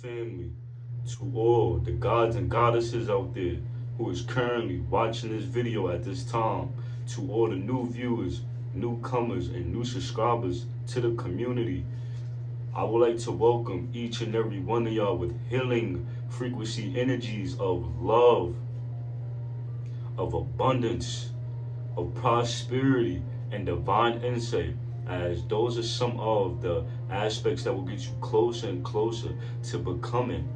family, to all the gods and goddesses out there who is currently watching this video at this time, to all the new viewers, newcomers, and new subscribers to the community, I would like to welcome each and every one of y'all with healing frequency energies of love, of abundance, of prosperity, and divine insight, as those are some of the aspects that will get you closer and closer to becoming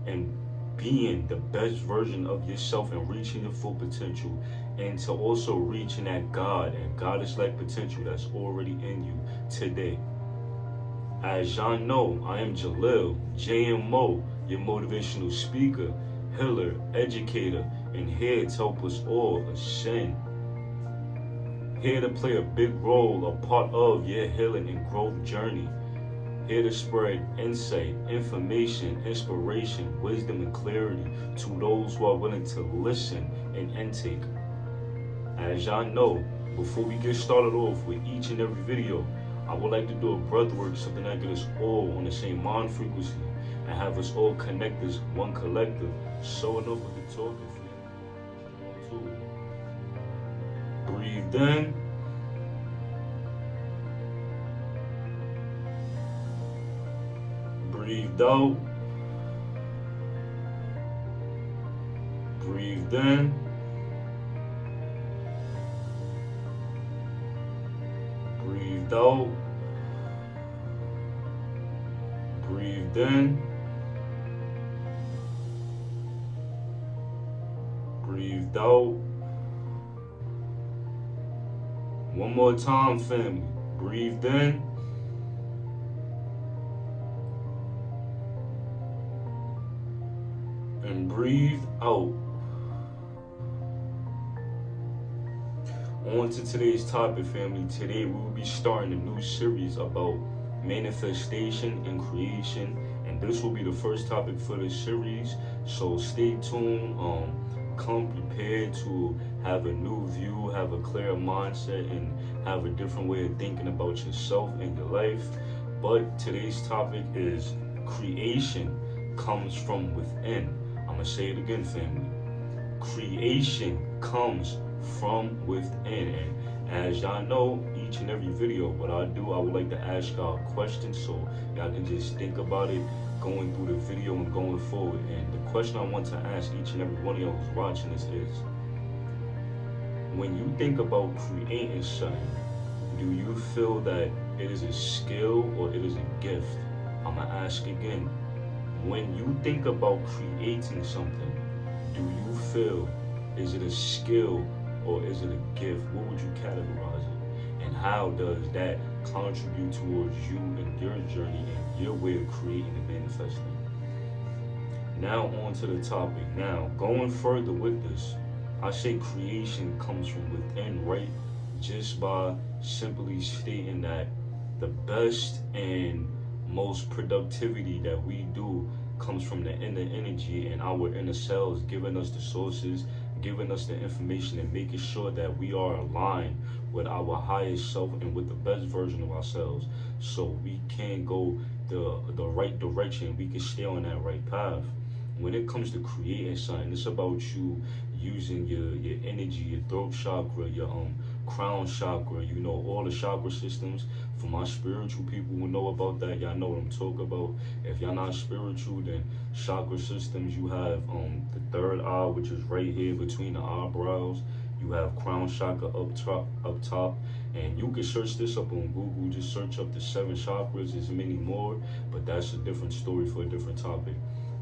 and being the best version of yourself and reaching your full potential, and to also reaching that God and goddess like potential that's already in you today. As y'all know, I am Jalil JMO, your motivational speaker, healer, educator, and here to help us all ascend. Here to play a big role, a part of your healing and growth journey. Here to spread insight, information, inspiration, wisdom, and clarity to those who are willing to listen and intake. As y'all know, before we get started off with each and every video, I would like to do a breathwork, something that gets us all on the same mind frequency and have us all connect as one collective. So enough with the talking, fam. Breathe in. Breathe out. Breathe in. Breathe out. Breathe in. Breathe out. One more time, family. Breathe in. And breathe out. On to today's topic, family. Today we will be starting a new series about manifestation and creation, and this will be the first topic for this series. So stay tuned. Come prepared to have a new view, have a clear mindset, and have a different way of thinking about yourself and your life. But today's topic is creation comes from within. I'm gonna say it again, family. Creation comes from within. And as y'all know, each and every video, what I do, I would like to ask y'all questions so y'all can just think about it going through the video and going forward. And the question I want to ask each and every one of y'all who's watching this is, when you think about creating something, do you feel that it is a skill or it is a gift? I'm gonna ask again. When you think about creating something, do you feel, is it a skill or is it a gift? What would you categorize it? And how does that contribute towards you and your journey and your way of creating and manifesting? Now on to the topic. Now, going further with this, I say creation comes from within, right? Just by simply stating that the best and most productivity that we do comes from the inner energy and our inner cells, giving us the sources, giving us the information, and making sure that we are aligned with our highest self and with the best version of ourselves, so we can go the right direction, we can stay on that right path. When it comes to creating something, it's about you using your energy, your throat chakra, your crown chakra, you know, all the chakra systems. For my spiritual people who know about that, y'all know what I'm talking about. If y'all not spiritual, then chakra systems, you have the third eye, which is right here between the eyebrows. You have crown chakra up top, and you can search this up on Google. Just search up the 7 chakras. There's many more, but that's a different story for a different topic.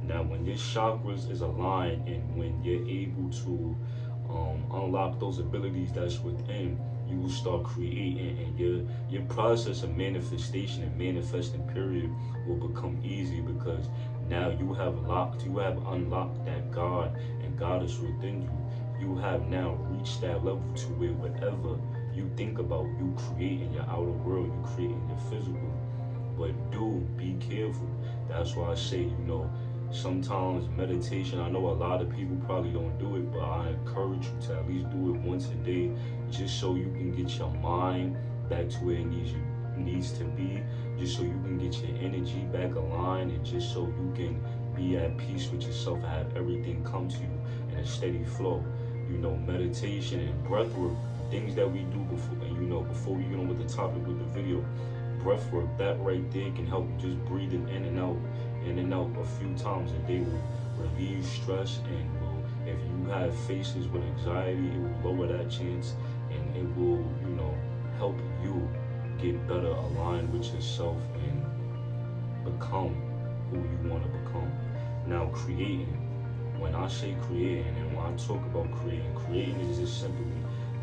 Now, when your chakras is aligned and when you're able to unlock those abilities that's within, you will start creating, and your process of manifestation and manifesting period will become easy, because now you have unlocked that God and goddess within you. You have now reached that level to where whatever you think about, you create in your outer world, you create in your physical. But do be careful. That's why I say, you know, sometimes meditation, I know a lot of people probably don't do it, but I encourage you to at least do it once a day, just so you can get your mind back to where it needs to be, just so you can get your energy back aligned, and just so you can be at peace with yourself and have everything come to you in a steady flow. Meditation and breath work, things that we do before, and before we get on with the topic with the video, breath work, that right there can help you just breathing in and out a few times a day will relieve stress and will, if you have faces with anxiety, it will lower that chance and it will, help you get better aligned with yourself and become who you want to become. Now, creating. When I say creating and when I talk about creating is just simply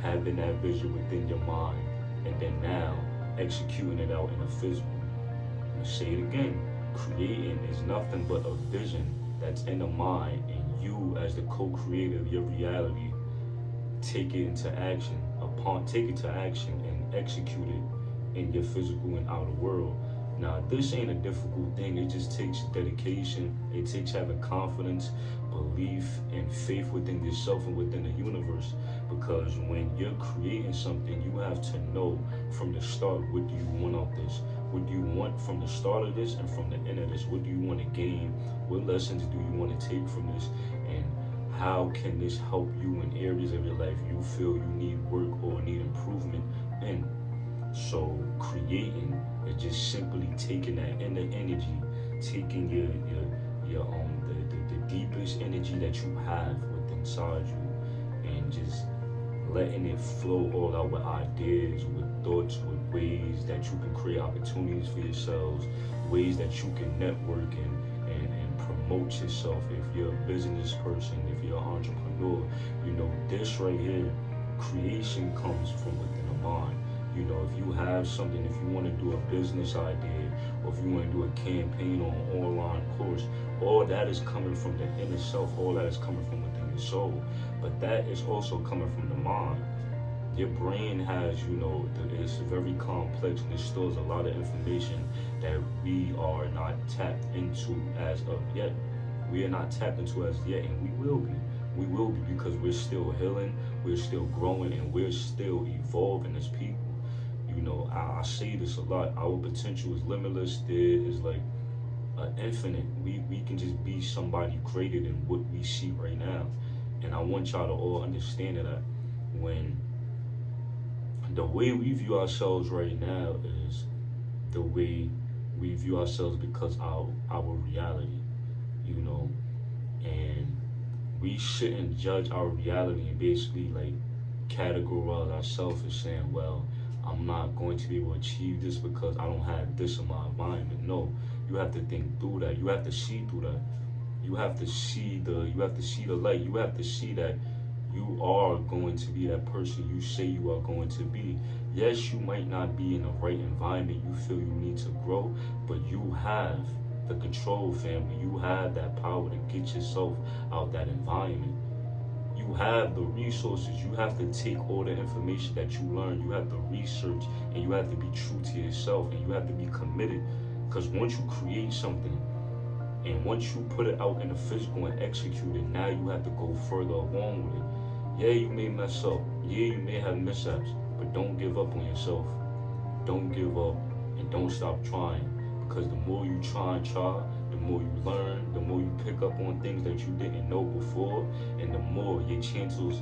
having that vision within your mind and then now executing it out in a physical. I'm gonna say it again. Creating is nothing but a vision that's in the mind and you as the co-creator of your reality take it into action. Take it to action and execute it in your physical and outer world. Now, this ain't a difficult thing. It just takes dedication. It takes having confidence, belief, and faith within yourself and within the universe. Because when you're creating something, you have to know from the start, what do you want out this? What do you want from the start of this and from the end of this? What do you want to gain? What lessons do you want to take from this? And how can this help you in areas of your life you feel you need work or need improvement in? So creating is just simply taking that inner energy, taking the deepest energy that you have within inside you, and just letting it flow all out with ideas, with thoughts, with ways that you can create opportunities for yourselves, ways that you can network and promote yourself. If you're a business person, if you're an entrepreneur, this right here, creation comes from within the mind. If you have something, if you want to do a business idea, or if you want to do a campaign or an online course, all that is coming from the inner self, all that is coming from within your soul. But that is also coming from the mind. Your brain has, it's very complex and it stores a lot of information that we are not tapped into as of yet. We are not tapped into as yet, and we will be. We will be because we're still healing, we're still growing, and we're still evolving as people. I say this a lot. Our potential is limitless. There is like infinite. We can just be somebody greater than what we see right now. And I want y'all to all understand that when the way we view ourselves right now is the way we view ourselves because our reality, and we shouldn't judge our reality and basically like categorize ourselves as saying, well, I'm not going to be able to achieve this because I don't have this in my environment. No, you have to think through that. You have to see through that. You have to see the light. You have to see that you are going to be that person you say you are going to be. Yes, you might not be in the right environment you feel you need to grow, but you have the control, family. You have that power to get yourself out that environment. You have the resources. You have to take all the information that you learn. You have to research, and you have to be true to yourself, and you have to be committed. Because once you create something, and once you put it out in the physical and execute it, now you have to go further along with it. Yeah, you may mess up. Yeah, you may have mishaps, but don't give up on yourself. Don't give up, and don't stop trying. Because the more you try, the more you learn, the more you pick up on things that you didn't know before, and the more the chances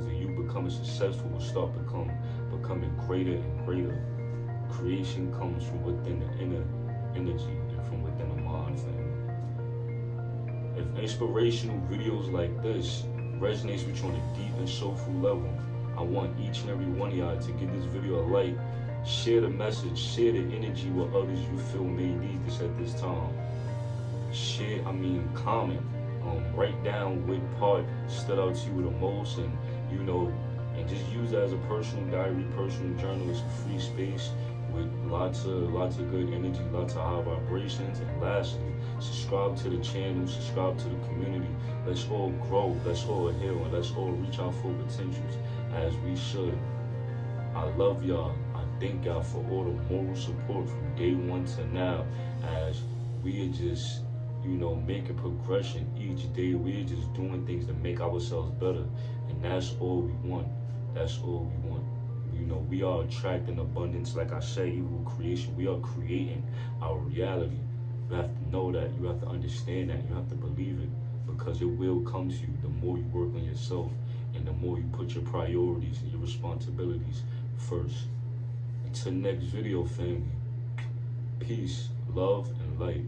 of you becoming successful will start becoming greater and greater. Creation comes from within the inner energy and from within the mind, family. If inspirational videos like this resonates with you on a deep and soulful level, I want each and every one of y'all to give this video a like, share the message, share the energy with others you feel may need this at this time. Comment, write down what part stood out to you the most, and and just use that as a personal diary, personal journal. It's a free space with lots of good energy, lots of high vibrations. And lastly, subscribe to the channel, subscribe to the community. Let's all grow, let's all heal, and let's all reach our full potentials as we should. I love y'all. I thank y'all for all the moral support from day one to now, as we are just, making progression each day. We are just doing things to make ourselves better, and that's all we want. That's all we want. We are attracting abundance. Like I said, evil creation. We are creating our reality. You have to know that. You have to understand that. You have to believe it, because it will come to you the more you work on yourself and the more you put your priorities and your responsibilities first. Until next video, family. Peace, love, and light.